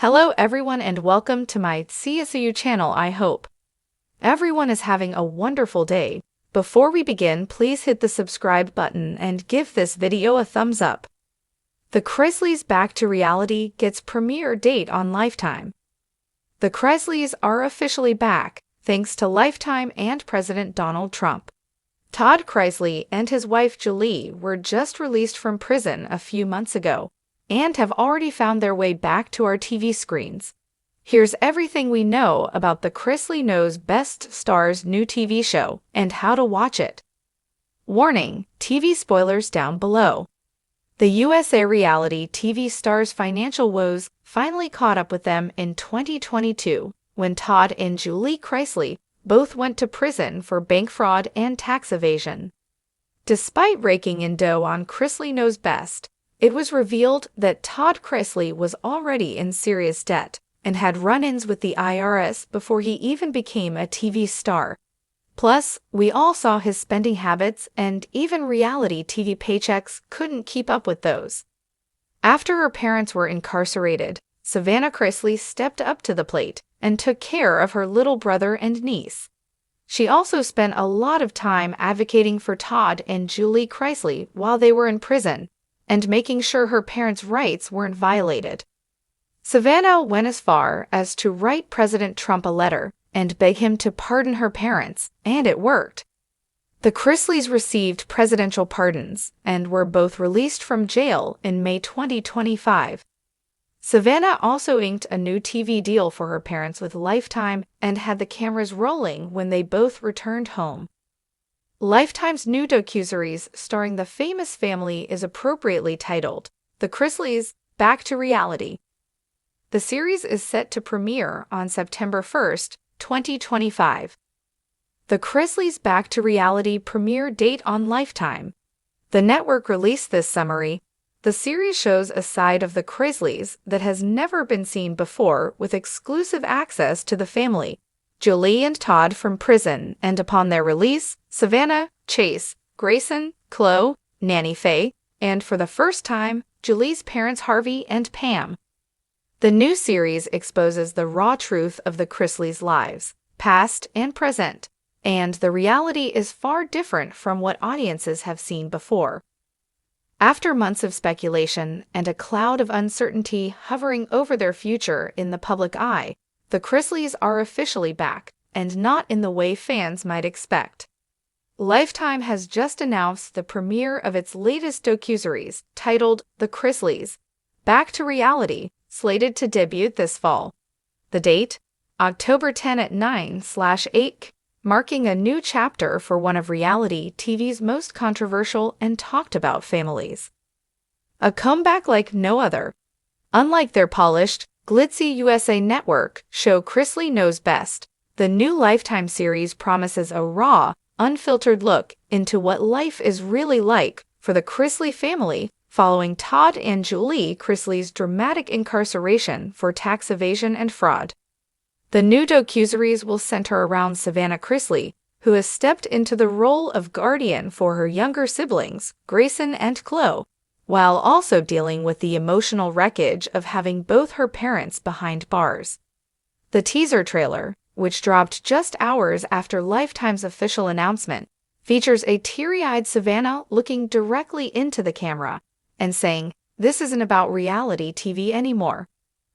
Hello everyone and welcome to my CSU channel. I hope everyone is having a wonderful day. Before we begin, please hit the subscribe button and give this video a thumbs up. The Chrisleys Back to Reality gets premiere date on Lifetime. The Chrisleys are officially back, thanks to Lifetime and President Donald Trump. Todd Chrisley and his wife Julie were just released from prison a few months ago and have already found their way back to our TV screens. Here's everything we know about the Chrisley Knows Best star's new TV show and how to watch it. Warning: TV spoilers down below. The USA reality TV star's financial woes finally caught up with them in 2022 when Todd and Julie Chrisley both went to prison for bank fraud and tax evasion. Despite raking in dough on Chrisley Knows Best, it was revealed that Todd Chrisley was already in serious debt and had run-ins with the IRS before he even became a TV star. Plus, we all saw his spending habits, and even reality TV paychecks couldn't keep up with those. After her parents were incarcerated, Savannah Chrisley stepped up to the plate and took care of her little brother and niece. She also spent a lot of time advocating for Todd and Julie Chrisley while they were in prison, and making sure her parents' rights weren't violated. Savannah went as far as to write President Trump a letter and beg him to pardon her parents, and it worked. The Chrisleys received presidential pardons and were both released from jail in May 2025. Savannah also inked a new TV deal for her parents with Lifetime and had the cameras rolling when they both returned home. Lifetime's new docuseries starring the famous family is appropriately titled The Chrisleys Back to Reality. The series is set to premiere on September 1st, 2025. The Chrisleys Back to Reality premiere date on Lifetime. The network released this summary. The series shows a side of the Chrisleys that has never been seen before, with exclusive access to the family, Julie and Todd from prison, and upon their release, Savannah, Chase, Grayson, Chloe, Nanny Faye, and for the first time, Julie's parents Harvey and Pam. The new series exposes the raw truth of the Chrisleys' lives, past and present, and the reality is far different from what audiences have seen before. After months of speculation and a cloud of uncertainty hovering over their future in the public eye, the Chrisleys are officially back, and not in the way fans might expect. Lifetime has just announced the premiere of its latest docuseries, titled The Chrisleys Back to Reality, slated to debut this fall. The date? October 10 at 9/8, marking a new chapter for one of reality TV's most controversial and talked about families. A comeback like no other. Unlike their polished, glitzy USA Network show Chrisley Knows Best, the new Lifetime series promises a raw, unfiltered look into what life is really like for the Chrisley family following Todd and Julie Chrisley's dramatic incarceration for tax evasion and fraud. The new docuseries will center around Savannah Chrisley, who has stepped into the role of guardian for her younger siblings, Grayson and Chloe, while also dealing with the emotional wreckage of having both her parents behind bars. The teaser trailer, which dropped just hours after Lifetime's official announcement, features a teary-eyed Savannah looking directly into the camera and saying, "This isn't about reality TV anymore.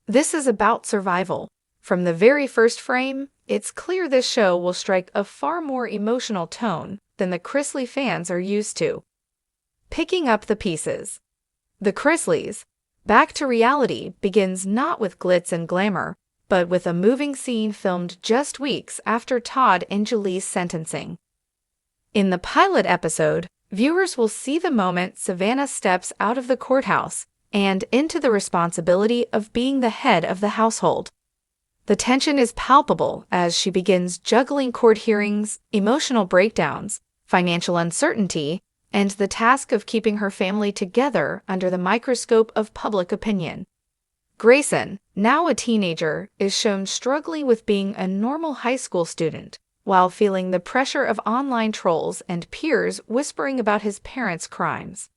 This is about survival." From the very first frame, it's clear this show will strike a far more emotional tone than the Chrisley fans are used to. Picking up the pieces. The Chrisleys Back to Reality begins not with glitz and glamour, but with a moving scene filmed just weeks after Todd and Julie's sentencing. In the pilot episode, viewers will see the moment Savannah steps out of the courthouse and into the responsibility of being the head of the household. The tension is palpable as she begins juggling court hearings, emotional breakdowns, financial uncertainty, and the task of keeping her family together under the microscope of public opinion. Grayson, now a teenager, is shown struggling with being a normal high school student, while feeling the pressure of online trolls and peers whispering about his parents' crimes.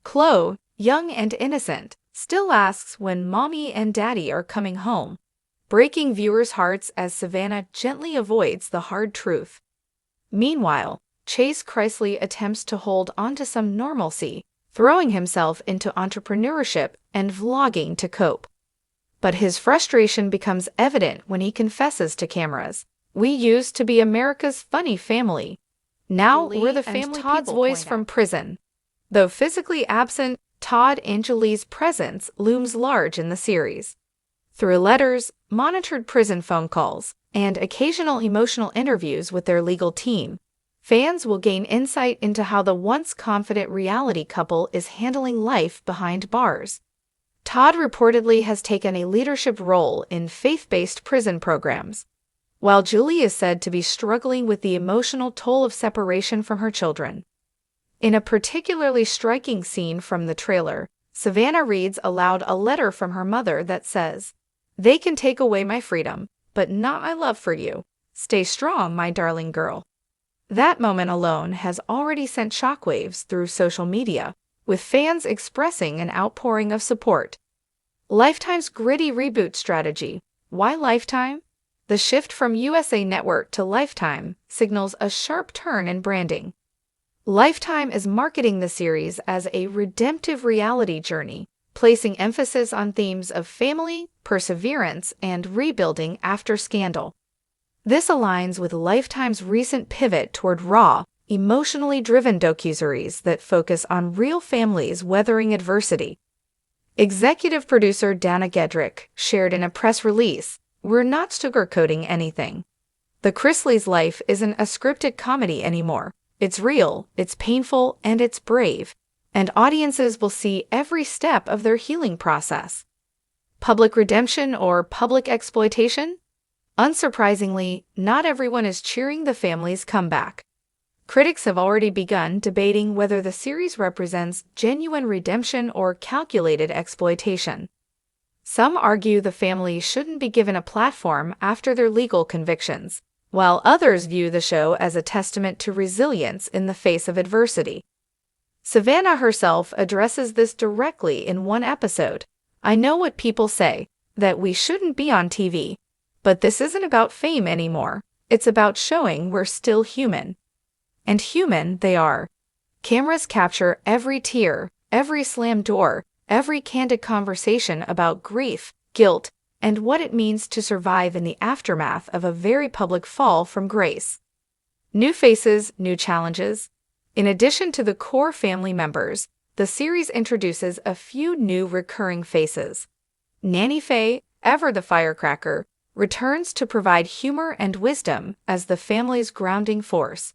Chloe, young and innocent, still asks when Mommy and Daddy are coming home, breaking viewers' hearts as Savannah gently avoids the hard truth. Meanwhile, Chase Chrisley attempts to hold onto some normalcy, throwing himself into entrepreneurship and vlogging to cope. But his frustration becomes evident when he confesses to cameras, "We used to be America's funny family. Now we're the family." Todd's voice from prison. Though physically absent, Todd and Julie's presence looms large in the series. Through letters, monitored prison phone calls, and occasional emotional interviews with their legal team, fans will gain insight into how the once confident reality couple is handling life behind bars. Todd reportedly has taken a leadership role in faith-based prison programs, while Julie is said to be struggling with the emotional toll of separation from her children. In a particularly striking scene from the trailer, Savannah reads aloud a letter from her mother that says, "They can take away my freedom, but not my love for you. Stay strong, my darling girl." That moment alone has already sent shockwaves through social media, with fans expressing an outpouring of support. Lifetime's gritty reboot strategy. Why Lifetime? The shift from USA Network to Lifetime signals a sharp turn in branding. Lifetime is marketing the series as a redemptive reality journey, placing emphasis on themes of family, perseverance, and rebuilding after scandal. This aligns with Lifetime's recent pivot toward raw, emotionally driven docuseries that focus on real families weathering adversity. Executive producer Dana Gedrick shared in a press release, "We're not sugarcoating anything. The Chrisleys' life isn't a scripted comedy anymore. It's real, it's painful, and it's brave, and audiences will see every step of their healing process." Public redemption or public exploitation? Unsurprisingly, not everyone is cheering the family's comeback. Critics have already begun debating whether the series represents genuine redemption or calculated exploitation. Some argue the family shouldn't be given a platform after their legal convictions, while others view the show as a testament to resilience in the face of adversity. Savannah herself addresses this directly in one episode. "I know what people say, that we shouldn't be on TV, but this isn't about fame anymore. It's about showing we're still human." And human they are. Cameras capture every tear, every slammed door, every candid conversation about grief, guilt, and what it means to survive in the aftermath of a very public fall from grace. New faces, new challenges. In addition to the core family members, the series introduces a few new recurring faces. Nanny Faye, ever the firecracker, returns to provide humor and wisdom as the family's grounding force.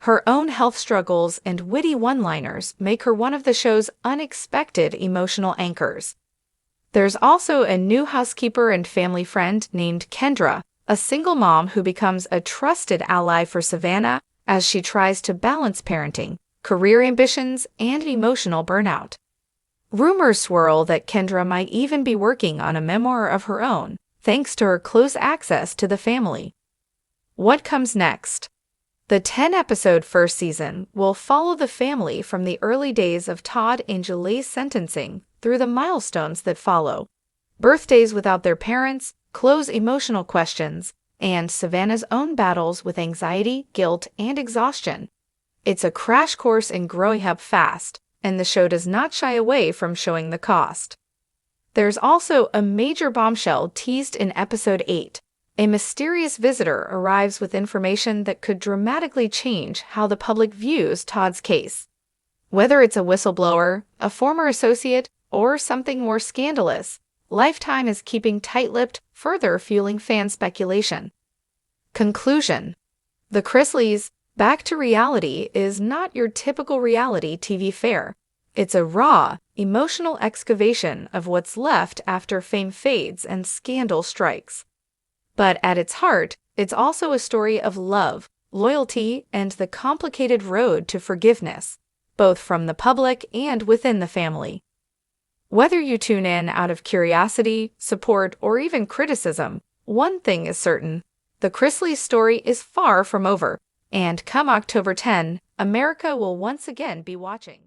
Her own health struggles and witty one-liners make her one of the show's unexpected emotional anchors. There's also a new housekeeper and family friend named Kendra, a single mom who becomes a trusted ally for Savannah as she tries to balance parenting, career ambitions, and emotional burnout. Rumors swirl that Kendra might even be working on a memoir of her own, thanks to her close access to the family. What comes next? The 10-episode first season will follow the family from the early days of Todd and Julie's sentencing through the milestones that follow. Birthdays without their parents, Chloe's emotional questions, and Savannah's own battles with anxiety, guilt, and exhaustion. It's a crash course in growing up fast, and the show does not shy away from showing the cost. There's also a major bombshell teased in episode 8. A mysterious visitor arrives with information that could dramatically change how the public views Todd's case. Whether it's a whistleblower, a former associate, or something more scandalous, Lifetime is keeping tight-lipped, further fueling fan speculation. Conclusion. The Chrisleys' Back to Reality is not your typical reality TV fare. It's a raw, emotional excavation of what's left after fame fades and scandal strikes. But at its heart, it's also a story of love, loyalty, and the complicated road to forgiveness, both from the public and within the family. Whether you tune in out of curiosity, support, or even criticism, one thing is certain: the Chrisleys story is far from over, and come October 10, America will once again be watching.